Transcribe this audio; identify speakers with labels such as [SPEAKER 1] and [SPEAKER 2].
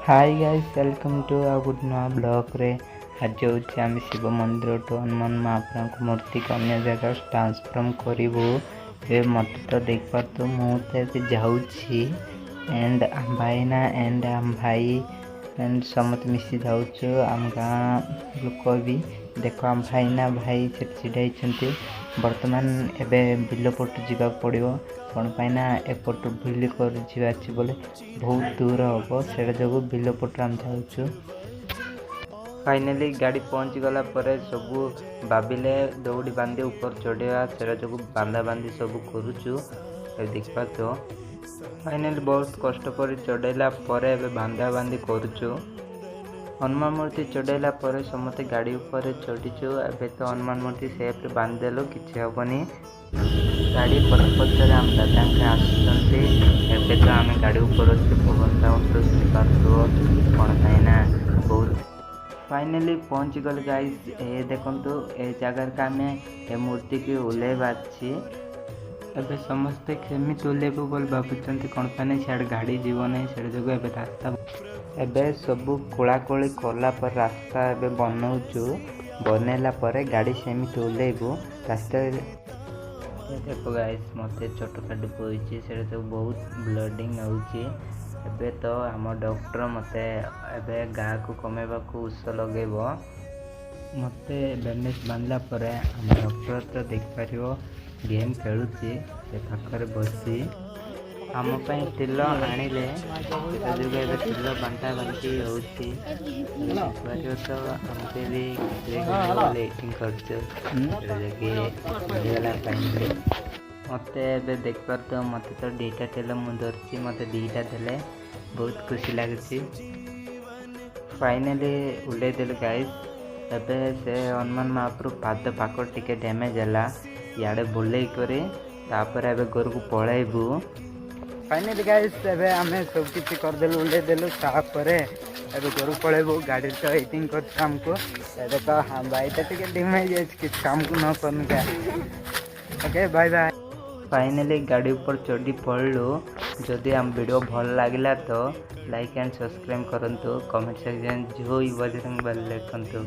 [SPEAKER 1] Hi guys welcome to आ गुड नुआ ब्लॉग रे। आज होची आम शिव मंदिर टू हनुमान महाप्रभु को मूर्ति को अन्य जगह ट्रांसफॉर्म करूँ। ए मत तो देख पार तो मुझे जाऊँगी एंड आम भाईना एंड आम भाई एंड समस्त मिसी जाऊँ आम गाँ लोक भी देख आम भाईना भाई से छिड़ाई बर्तमान एबे बिल पटु जावा पड़ो कौन पाइना एपटू बिल कर बोले बहुत दूर हम से जो बिल पटु आम जाऊँ। फाइनाली गाड़ी पहुँची गला पर सबू भाविले दौड़ी बांधे ऊपर चढ़ेवा से जो बांधा बांधी सब करुचु देखा तो फाइनाली बहुत कष्ट पर चढ़ेला बांधा बांधी करुचु। हनुमान मूर्ति चढ़ेला समस्त गाड़ी ऊपर चढ़ीचु। एबे तो हनुमान मूर्ति सेफ्रे बांधिदेलु किसी हेनी गाड़ी पछपछे आम दादा आसुँचे। एबे तो आम गाड़ी ऊपर अच्छे पवन साउंड तो शुणी कौन पाइना बहुत फाइनाली पहुँची गल गाइस। ए देखंतु ए जगह का आम ए मूर्ति की ओल्हेबा अछि। एबे समस्ते केमिति ओल्हेबु बोल भाबुचंती कौन पाइना सियाड़े गाड़ी जीव नहीं से जो एबे रास्ता एबे सबू कोलाकोली कला पर रास्ता एबे बनाऊचु बनैला पर गाड़ी सेमिति ओल्हेबु रास्ता। देखो गाइस मते चोटकाटी पड़ी से तो बहुत ब्लडिंग होची। एबे तो आम डॉक्टर मते एबे गाँ को कमेबा को उस लगेब मते बैंडेज बांधला पर आम डॉक्टर तो देख पार गेम खेलुची से पाखरे बसी आम तेल आनिले जो तेल बांटा बांटी होती तो आमके भी एक्टिंग मत देख पार तो मत तो दीटा तेल मुझे धरती मत दीटा देले बहुत खुशी लगे। फाइनाली उल्ले देल गाइस। एबे से हनुमान महाप्रभु पाद पाक टिके डैमेज है इे बुले तापर एबे घर को पलैबू। फाइनाली गाइस एबे आमे सब किसी करदेलु उल्ले देलु तापर एबे घर पलैबू गाड़ी तो वेटिंग करछ हमको। एबे तो हाँ भाई तो टिके डैमेज है कि काम को न करने का। Okay bye bye. फाइनाली गाड़ी ऊपर चढ़ी पड़लु। जदि आम वीडियो भल लगिला तो लाइक एंड सब्सक्राइब करंतु कमेंट सेक्शन जो बजरंग बली लिखंतु।